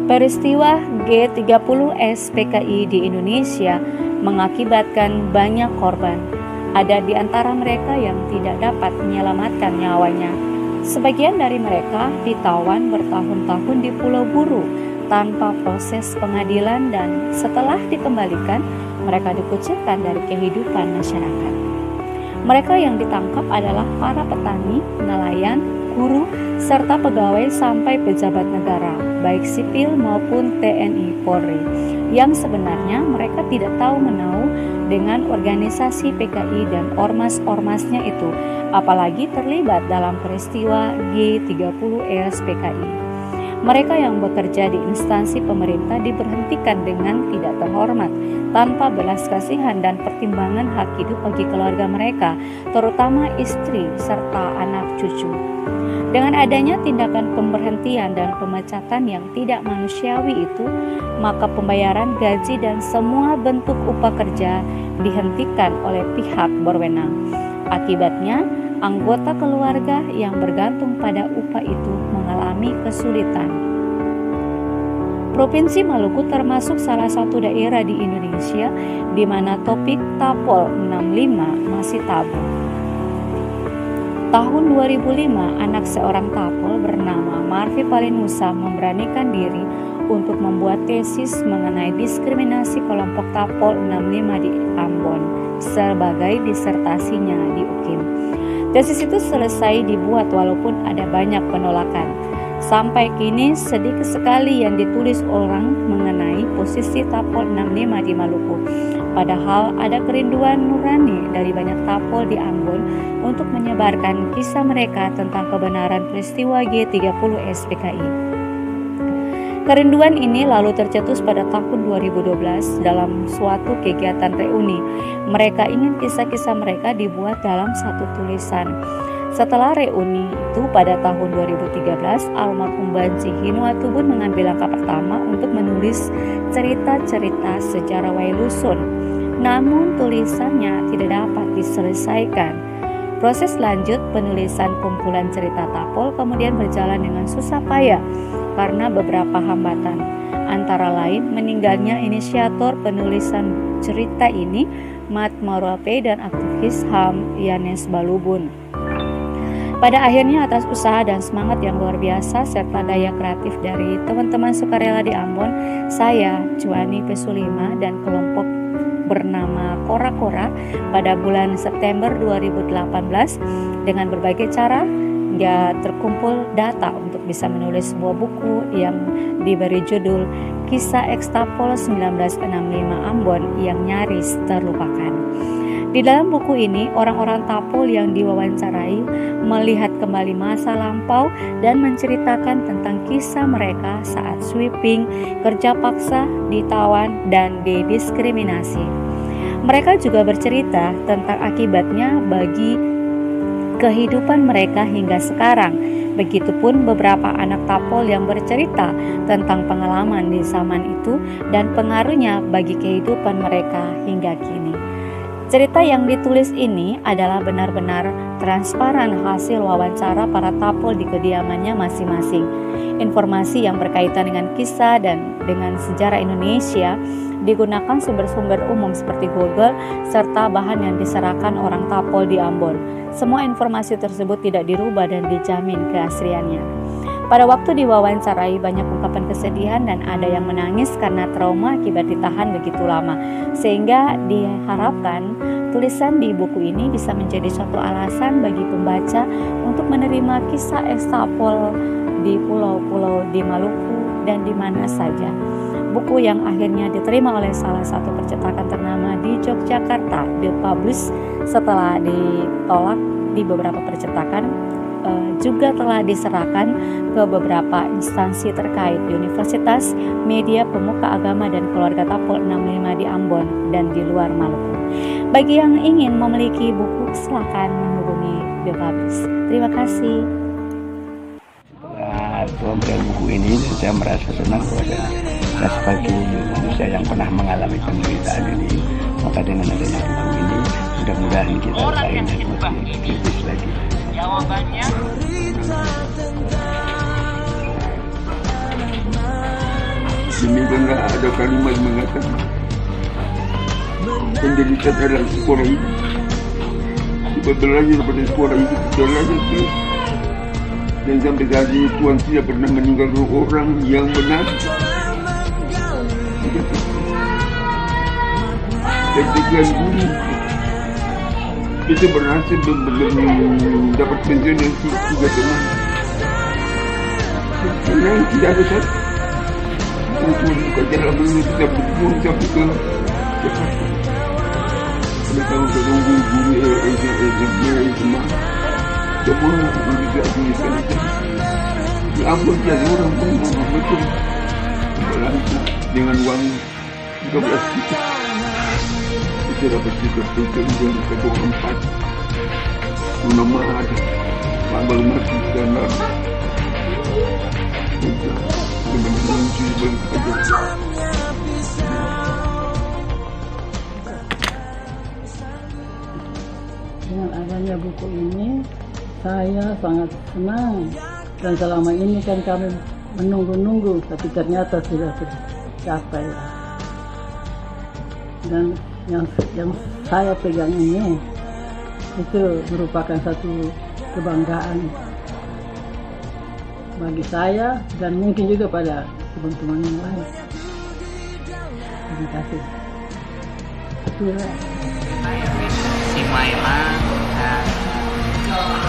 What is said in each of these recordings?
Peristiwa G30S PKI di Indonesia mengakibatkan banyak korban. Ada di antara mereka yang tidak dapat menyelamatkan nyawanya. Sebagian dari mereka ditawan bertahun-tahun di Pulau Buru tanpa proses pengadilan, dan setelah dikembalikan, mereka dikucilkan dari kehidupan masyarakat. Mereka yang ditangkap adalah para petani, nelayan, guru, serta pegawai sampai pejabat negara, baik sipil maupun TNI Polri, yang sebenarnya mereka tidak tahu menau dengan organisasi PKI dan ormas-ormasnya itu, apalagi terlibat dalam peristiwa G30S PKI. Mereka yang bekerja di instansi pemerintah diberhentikan dengan tidak terhormat, tanpa belas kasihan dan pertimbangan hak hidup bagi keluarga mereka, terutama istri serta anak cucu. Dengan adanya tindakan pemberhentian dan pemecatan yang tidak manusiawi itu, maka pembayaran gaji dan semua bentuk upah kerja dihentikan oleh pihak berwenang. Akibatnya, anggota keluarga yang bergantung pada upah itu mengalami kesulitan. Provinsi Maluku termasuk salah satu daerah di Indonesia di mana topik Tapol 65 masih tabu. Tahun 2005, anak seorang Tapol bernama Marvi Palinusa memberanikan diri untuk membuat tesis mengenai diskriminasi kelompok Tapol 65 di Ambon sebagai disertasinya di UKIM. Tesis itu selesai dibuat walaupun ada banyak penolakan. Sampai kini sedikit sekali yang ditulis orang mengenai posisi Tapol 65 di Maluku. Padahal ada kerinduan nurani dari banyak Tapol di Ambon untuk menyebarkan kisah mereka tentang kebenaran peristiwa G30S PKI. Kerinduan ini lalu tercetus pada tahun 2012 dalam suatu kegiatan reuni. Mereka ingin kisah-kisah mereka dibuat dalam satu tulisan. Setelah reuni itu pada tahun 2013, almarhum Banci Hinuatubun mengambil langkah pertama untuk menulis cerita-cerita sejarah Wailusun. Namun tulisannya tidak dapat diselesaikan. Proses lanjut penulisan kumpulan cerita Tapol kemudian berjalan dengan susah payah karena beberapa hambatan, antara lain meninggalnya inisiator penulisan cerita ini, Mat Maruape, dan aktivis HAM Yanes Balubun. Pada akhirnya atas usaha dan semangat yang luar biasa serta daya kreatif dari teman-teman sukarela di Ambon, saya, Juani Pesulima, dan kelompok bernama Kora-Kora pada bulan September 2018 dengan berbagai cara hingga terkumpul data untuk bisa menulis sebuah buku yang diberi judul Kisah Ekstapol 1965 Ambon yang nyaris terlupakan. Di dalam buku ini, orang-orang Tapol yang diwawancarai melihat kembali masa lampau dan menceritakan tentang kisah mereka saat sweeping, kerja paksa, ditawan, dan didiskriminasi. Mereka juga bercerita tentang akibatnya bagi kehidupan mereka hingga sekarang. Begitupun beberapa anak Tapol yang bercerita tentang pengalaman di zaman itu dan pengaruhnya bagi kehidupan mereka hingga kini. Cerita yang ditulis ini adalah benar-benar transparan hasil wawancara para Tapol di kediamannya masing-masing. Informasi yang berkaitan dengan kisah dan dengan sejarah Indonesia digunakan sumber-sumber umum seperti Google serta bahan yang diserahkan orang Tapol di Ambon. Semua informasi tersebut tidak dirubah dan dijamin keasliannya. Pada waktu diwawancarai banyak ungkapan kesedihan dan ada yang menangis karena trauma akibat ditahan begitu lama. Sehingga diharapkan tulisan di buku ini bisa menjadi suatu alasan bagi pembaca untuk menerima kisah ekstapol di pulau-pulau di Maluku dan di mana saja. Buku yang akhirnya diterima oleh salah satu percetakan ternama di Yogyakarta dipublish setelah ditolak di beberapa percetakan, juga telah diserahkan ke beberapa instansi terkait di universitas, media, pemuka agama, dan keluarga Tapol 65 di Ambon dan di luar Maluku. Bagi yang ingin memiliki buku, silakan menghubungi Bebabis. Terima kasih. Setelah pemberian buku ini, saya merasa senang bahwa saya sebagai manusia yang pernah mengalami penderitaan ini, maka dengan adanya buku ini, mudah-mudahan kita lain lebih lagi. Jawabannya Demikianlah ada kalimat mengatakan penderitaan adalah sekolah hidup. Kita belajar pada sekolah hidup, belajar terus. Dan sampai saat ini Tuhan tidak pernah meninggalkan orang yang benar. Ketika guru kita berhasil dapat pensiun yang 3 teman. Karena tidak ada satu. Tuhan buka jalan ini kita berjuang sampai ke Jakarta. Pada tahun kedua guru SMA semua bisa tulisan itu. Ya ampun, tiada orang pun betul belanja dengan uang 13 juta. Kita dapat juga pensiun dari kedua 4. Nama ada Mabal Masjid dan dengan adanya buku ini saya sangat senang, dan selama ini kan kami menunggu-nunggu tapi ternyata sudah tercapai. Dan yang saya pegang ini itu merupakan satu kebanggaan bagi saya dan mungkin juga pada teman-teman yang lain. Terima kasih. Itulah. Si Maila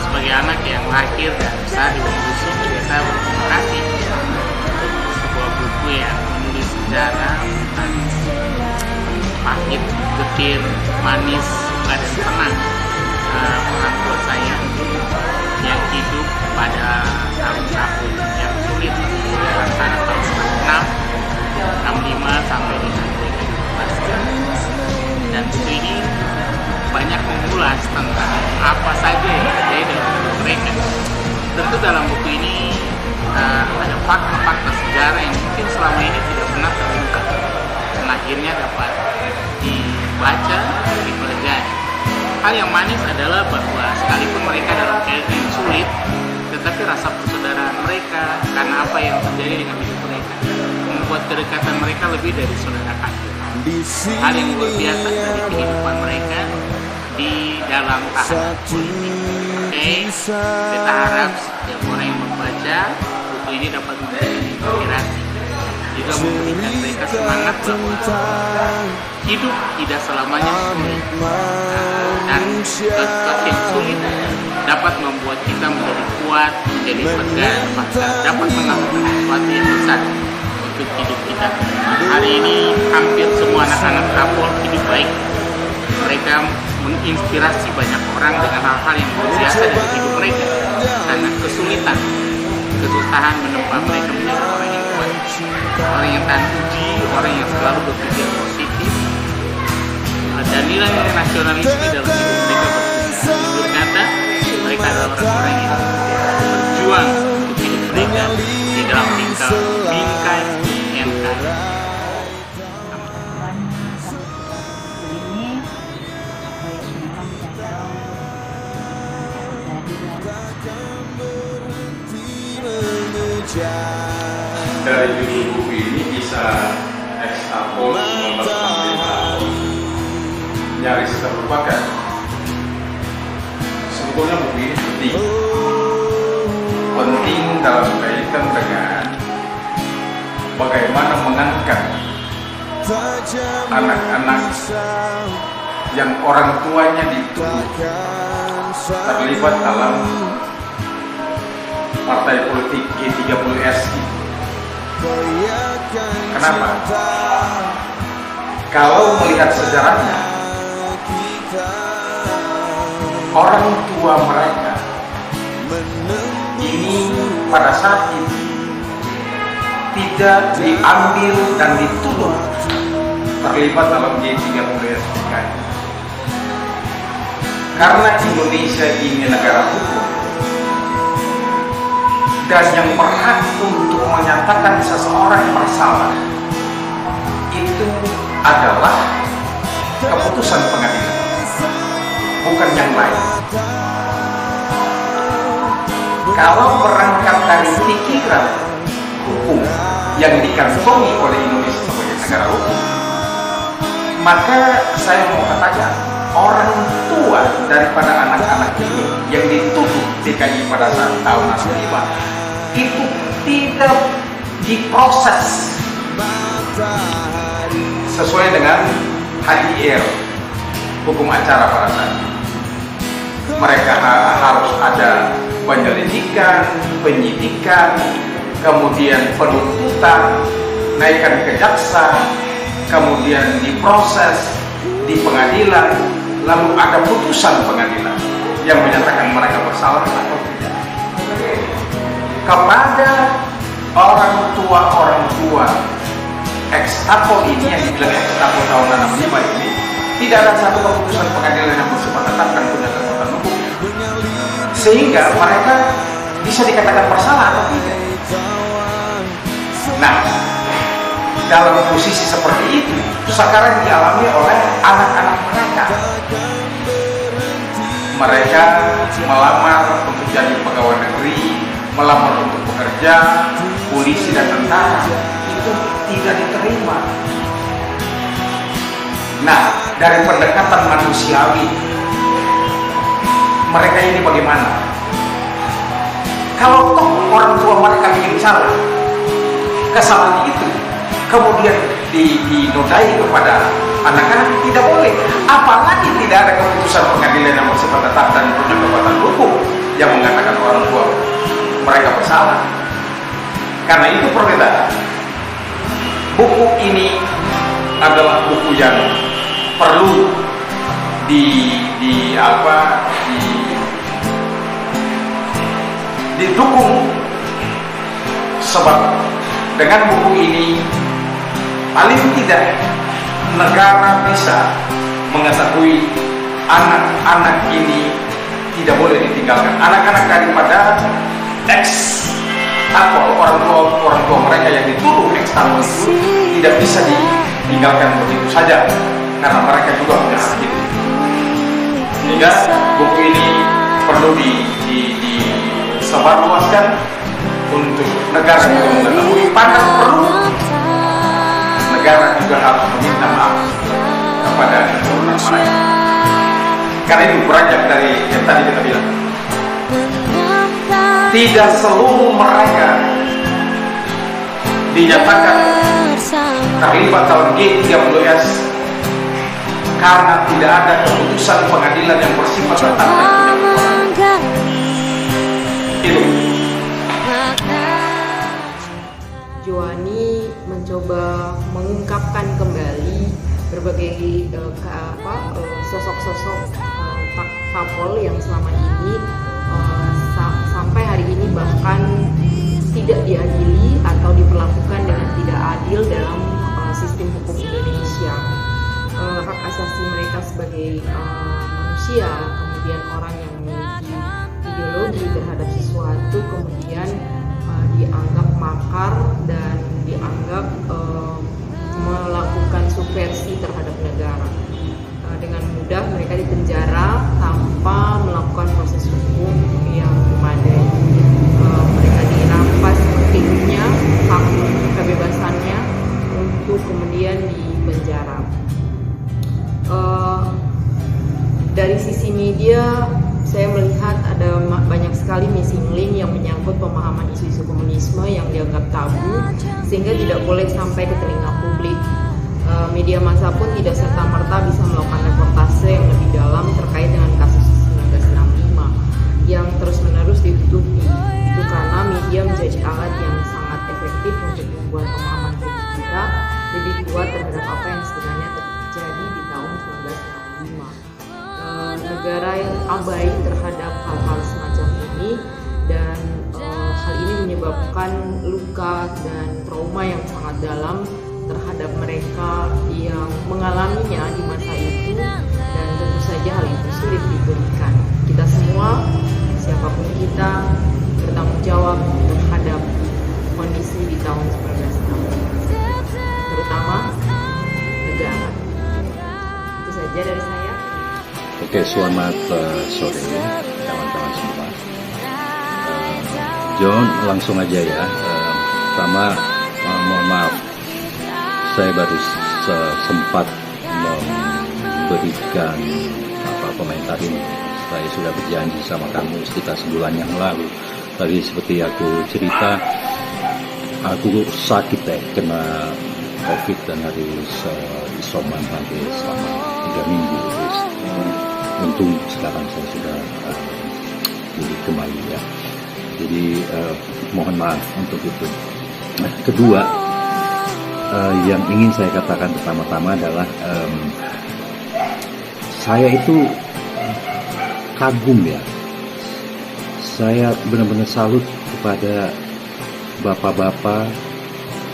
sebagai anak yang lahir dan besar di Bondowoso juga saya berterima kasih untuk sebuah buku yang menulis sejarah tentang pahit, getir, manis, dan senang orang tua saya yang hidup pada tahun-tahun yang sulit antara tahun 65 sampai dengan 2014. Dan buku ini banyak mengulas tentang apa saja yang terjadi dalam hidup mereka. Tentu dalam buku ini ada fakta-fakta sejarah yang mungkin selama ini tidak pernah terbuka dan akhirnya dapat dibaca dan dipelajari. Hal yang manis adalah bahwa sekalipun mereka dalam keadaan yang sulit, tetapi rasa persaudaraan mereka karena apa yang terjadi dengan hidup mereka membuat kedekatan mereka lebih dari saudara kandung. Hal yang luar biasa dari kehidupan mereka di dalam tahanan politik. Kita harap setiap orang yang membaca buku ini dapat memberikan inspirasi, juga memberikan mereka semangat bahwa hidup tidak selamanya sulit, dan sesuatu yang sulit dapat membuat kita menjadi kuat, menjadi tegar, bahkan dapat melakukan sesuatu yang besar untuk hidup kita. Hari ini hampir semua anak-anak Trapol hidup baik. Mereka menginspirasi banyak orang dengan hal-hal yang luar biasa dari hidup mereka, karena kesulitan, kesusahan menempa mereka menjadi orang yang kuat, orang yang tahan uji, orang yang selalu berpikir positif, dan nilai-nilai nasionalisme dalam hidup mereka bertumbuh. Berkata mereka adalah orang-orang yang berjuang untuk hidup mereka di dalam bingkai NKRI. Dari judul buku ini bisa Trapol nyaris terlupakan. Sebetulnya buku ini penting dalam kaitan dengan bagaimana mengangkat anak-anak yang orang tuanya dituduh terlibat dalam partai politik G30S. Kenapa? Kalau melihat sejarahnya, orang tua mereka ini pada saat itu tidak diambil dan dituduh terlibat dalam G30S. Karena Indonesia ini negara hukum, dan yang berhak untuk menyatakan seseorang bersalah itu adalah keputusan pengadilan, bukan yang lain. Kalau berangkat dari pikiran hukum, yang dikantongi oleh Indonesia sebagai negara hukum, maka saya mau katakan orang tua daripada anak-anak ini yang dituduh DKI pada saat tahun 65 itu tidak diproses sesuai dengan HIR, hukum acara pada saat itu. Mereka harus ada penyelidikan, penyidikan, kemudian penuntutan, naikkan ke jaksa, kemudian diproses di pengadilan, lalu ada putusan pengadilan yang menyatakan mereka bersalah atau tidak. Kepada orang tua ex-apo ini yang dibilang ex-apo tahun 65 ini, tidak ada satu keputusan pengadilan yang bersifat tetap dan punya kekuatan hukum, sehingga mereka bisa dikatakan bersalah atau tidak. Nah, dalam posisi seperti itu sekarang dialami oleh anak-anak mereka. Mereka melamar untuk jadi pegawai negeri, melamar untuk bekerja, polisi dan tentara, itu tidak diterima. Nah, dari pendekatan manusiawi, mereka ini bagaimana? Kalau toh orang tua mereka bikin salah, kesalahan itu kemudian dinodai kepada anak-anak, tidak boleh. Apalagi tidak ada keputusan pengadilan yang bersifat tetap dan punya kekuatan hukum yang mengatakan orang tua mereka bersalah. Karena itu perbedaan. Buku ini adalah buku yang perlu didukung, sebab dengan buku ini paling tidak negara bisa mengetahui anak-anak ini tidak boleh ditinggalkan. Anak-anak daripada ex-apo, orang tua mereka yang dituduh ex-apo itu tidak bisa ditinggalkan begitu saja, karena mereka juga punya hak hidup. Sehingga buku ini perlu disebarluaskan untuk negara juga mengetahui. Pada perlu negara juga harus meminta maaf kepada keturunan mereka. Karena itu beranjak dari yang tadi kita bilang, tidak seluruh mereka dinyatakan terlibat dalam G30S karena tidak ada keputusan pengadilan yang bersifat tetap dan punya kekuatan. Itu. Joani mencoba mengungkapkan kembali berbagai sosok-sosok Tapol yang selama ini sampai hari ini bahkan tidak diadili atau diperlakukan dengan tidak adil dalam sistem hukum Indonesia. Hak asasi mereka sebagai manusia, kemudian orang yang memiliki ideologi terhadap sesuatu, kemudian dianggap makar dan dianggap melakukan subversi terhadap negara. Dengan mudah mereka dipenjara tanpa melakukan proses hukum yang memadai. Mereka dirampas haknya, hak kebebasannya, untuk kemudian dipenjara. Dari sisi media, saya melihat ada banyak sekali missing link yang menyangkut pemahaman isu-isu komunisme yang dianggap tabu sehingga tidak boleh sampai ke telinga publik. Media massa pun tidak serta-merta bisa melakukan reportase yang lebih dalam terkait dengan kasus 1965 yang terus-menerus ditutupi. Itu karena media menjadi alat yang sangat efektif untuk membuat pemahaman publik kita lebih kuat terhadap apa yang sebenarnya terjadi di tahun 1965. Negara yang abai terhadap hal-hal semacam ini, dan hal ini menyebabkan luka dan trauma yang sangat dalam terhadap mereka yang mengalaminya di masa itu, dan tentu saja hal itu sulit diberikan. Kita semua, siapapun kita, bertanggung jawab terhadap kondisi di tahun 1965, terutama negara. Itu saja dari saya. Oke, selamat sore kawan-kawan semua. John, langsung aja ya. Pertama mau saya baru sempat memberikan komentar ini. Saya sudah berjanji sama kamu sekitar sebulan yang lalu. Tadi seperti aku cerita, aku sakit kena COVID dan harus isoman hampir selama 3 minggu. Untung sekarang saya sudah pulih kembali ya. Jadi mohon maaf untuk itu. Nah, kedua, yang ingin saya katakan pertama-tama adalah saya itu kagum ya. Saya benar-benar salut kepada bapak-bapak,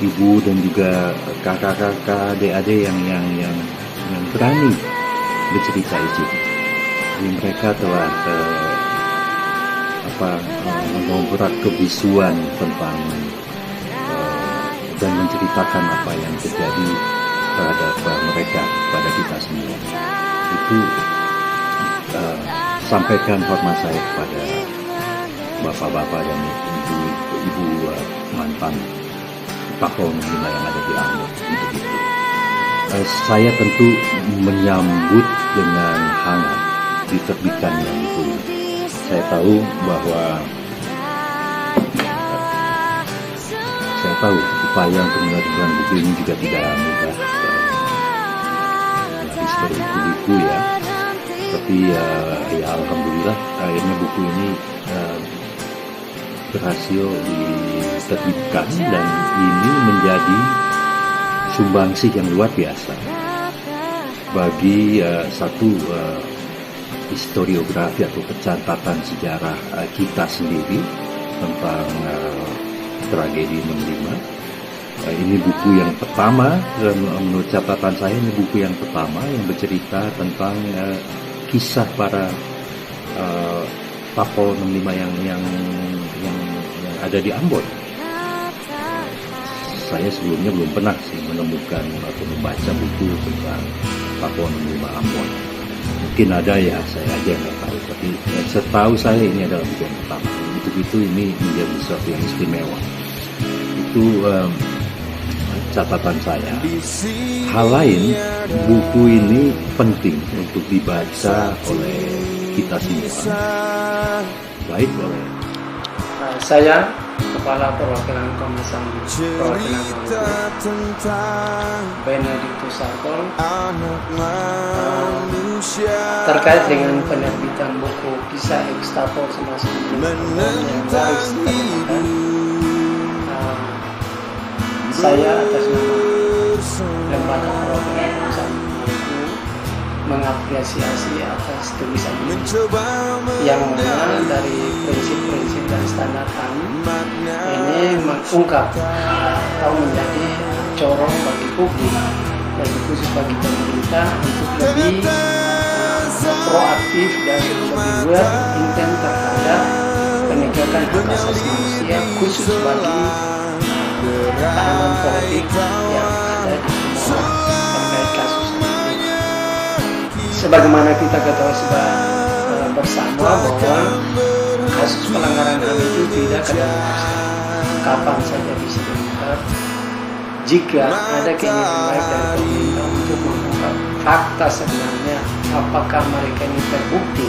ibu dan juga kakak-kakak, adik-adik yang berani bercerita itu. Jadi mereka telah mengobrak kebisuan tentang dan menceritakan apa yang terjadi terhadap mereka, pada kita semua. Itu sampaikan hormat saya kepada bapak-bapak dan ibu mantan Papua Nugini yang ada di Ambon untuk itu. Saya tentu menyambut dengan hangat diterbitkannya buku. Saya tahu bahwa upaya untuk menerbitkan buku ini juga tidak mudah. Habis berbuku ya. Tapi ya alhamdulillah akhirnya buku ini berhasil diterbitkan dan ini menjadi sumbangsih yang luar biasa bagi satu historiografi atau pencatatan sejarah kita sendiri tentang tragedi 65. Ini buku yang pertama, menurut catatan saya ini buku yang pertama yang bercerita tentang kisah para Papua 65 yang ada di Ambon. Saya sebelumnya belum pernah menemukan atau membaca buku tentang Papua 65 Ambon. Mungkin ada ya, saya aja nggak tahu. Tapi setahu saya ini adalah buku yang pertama. Untuk itu ini menjadi sesuatu yang istimewa. Itu catatan saya. Hal lain, buku ini penting untuk dibaca oleh kita semua. Baik oleh saya Kepala Perwakilan Komnas HAM Perwakilan Maluku Benedictus Sartol, terkait dengan penerbitan buku Kisah Ekstapor Semasa yang baru diterbitkan. Saya atas nama Lembaga Perwakilan Komnas HAM Maluku mengapresiasi atas tulisan ini yang mana dari prinsip-prinsip dan standar HAM ini mengungkap atau menjadi corong bagi publik dan khusus bagi pemerintah untuk lebih proaktif dan lebih intens terhadap penegakan hak asasi manusia khusus bagi tahanan politik yang ada di semua terkait kasus ini. Sebagaimana kita ketahui bersama bahwa kasus pelanggaran HAM itu tidak kadaluarsa, kapan saja bisa diungkap jika ada keinginan baik dari pemerintah untuk mengungkap fakta sebenarnya, apakah mereka ini terbukti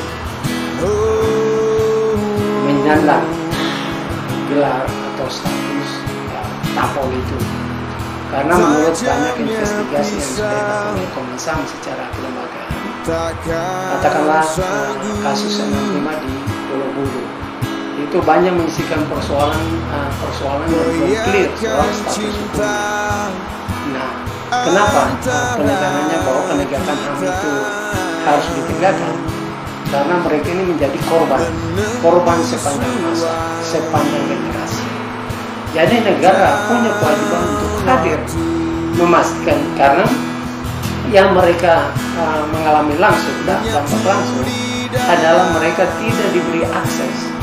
menyandang gelar atau status tapol itu. Karena menurut banyak investigasi yang sudah dilakukan oleh Komnas HAM secara kelembagaan, katakanlah kasus 65 di Pulau Bulu itu banyak mengisikan persoalan yang belum clear soal status hukum. Nah, kenapa penegakannya bahwa penegakan HAM itu harus ditegakkan? Karena mereka ini menjadi korban sepanjang masa, sepanjang generasi. Jadi negara punya kewajiban untuk hadir memastikan, karena yang mereka mengalami langsung dan dampak langsung adalah mereka tidak diberi akses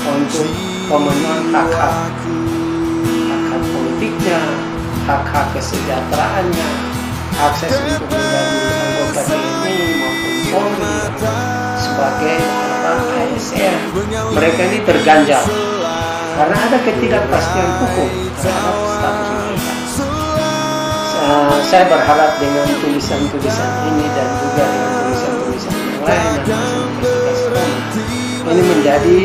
untuk pemenuhan hak-hak politiknya, hak-hak kesejahteraannya, akses untuk menjadi anggota TNI maupun Polri sebagai ASN. Mereka ini terganjal karena ada ketidakpastian hukum terhadap status mereka. saya berharap dengan tulisan-tulisan ini dan juga dengan tulisan-tulisan yang lain yang masih investigasi Roma, ini menjadi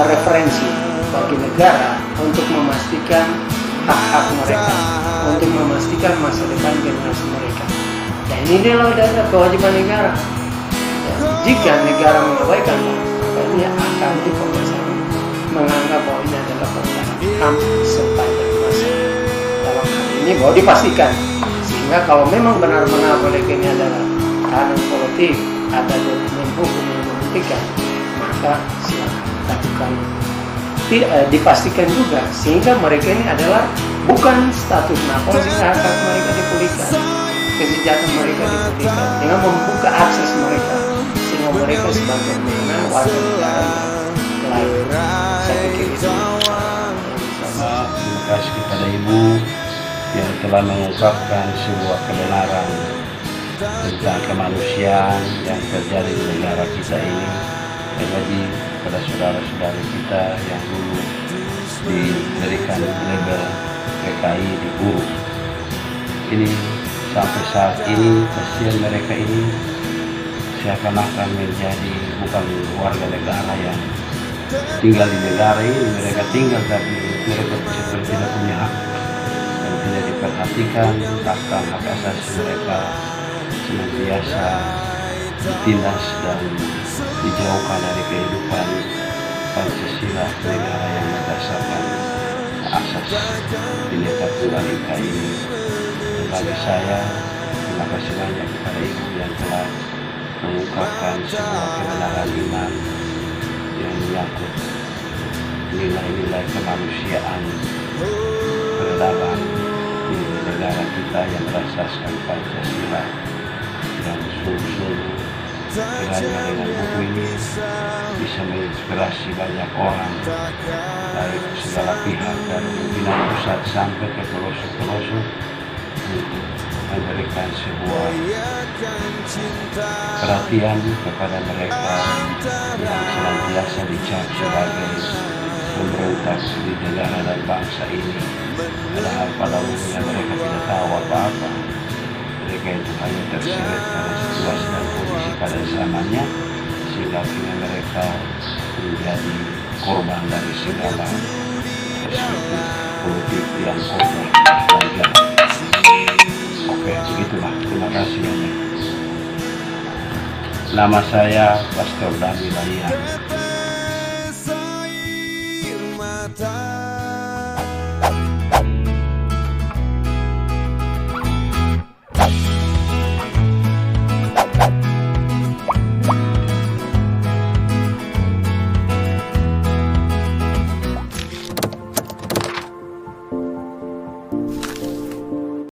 referensi bagi negara untuk memastikan hak-hak mereka, untuk memastikan masa depan generasi mereka. Dan ini adalah kewajiban negara. Dan jika negara mengabaikan, maka ini akan di Komnas HAM menganggap bahwa ini adalah pelanggaran HAM sepanjang masa. Dalam hal ini bahwa dipastikan, sehingga kalau memang benar-benar mereka ini adalah tahanan politik, ada dokumen hukum yang membuktikan, maka silakan lakukan. Dipastikan juga sehingga mereka ini adalah bukan status napol, sehingga hak mereka dipulihkan, kesejahteraan mereka dipulihkan dengan membuka akses mereka sehingga mereka sebagai warga negara yang lain. Saya pikir itu. Terima kasih kepada Ibu yang telah mengungkapkan sebuah kebenaran tentang kemanusiaan yang terjadi di negara kita ini. Jadi kepada saudara-saudari kita yang dulu diberikan label PKI di guru, ini sampai saat ini kasihan mereka ini seakan-akan menjadi bukan warga negara yang tinggal di negara ini. Mereka tinggal tapi mereka seperti tidak punya hak dan tidak diperhatikan, bahkan hak asasi mereka senantiasa ditindas dan dijauhkan dari kehidupan Pancasila, negara yang berdasarkan asas Bhinneka Tunggal Ika ini. Bagi saya, terima kasih banyak kepada Ibu yang telah mengungkapkan sebuah kebenaran iman yang menyangkut nilai-nilai kemanusiaan peradaban di negara kita yang berasaskan Pancasila, dan sungguh-sungguh kiranya dengan buku ini bisa menginspirasi banyak orang dari segala pihak, dari pimpinan pusat sampai ke pelosok-pelosok, untuk memberikan sebuah perhatian kepada mereka yang senantiasa dicap sebagai pemberontak di negara dan bangsa ini, padahal pada umumnya mereka tidak tahu apa-apa. Mereka itu hanya terseret pada situasi dan kondisi pada zamannya, sehingga akhirnya mereka menjadi korban dari segala perspektif politik yang kotor dan jahat. Oke, begitulah. Terima kasih banyak. Nama saya Pastor Dani Lalian.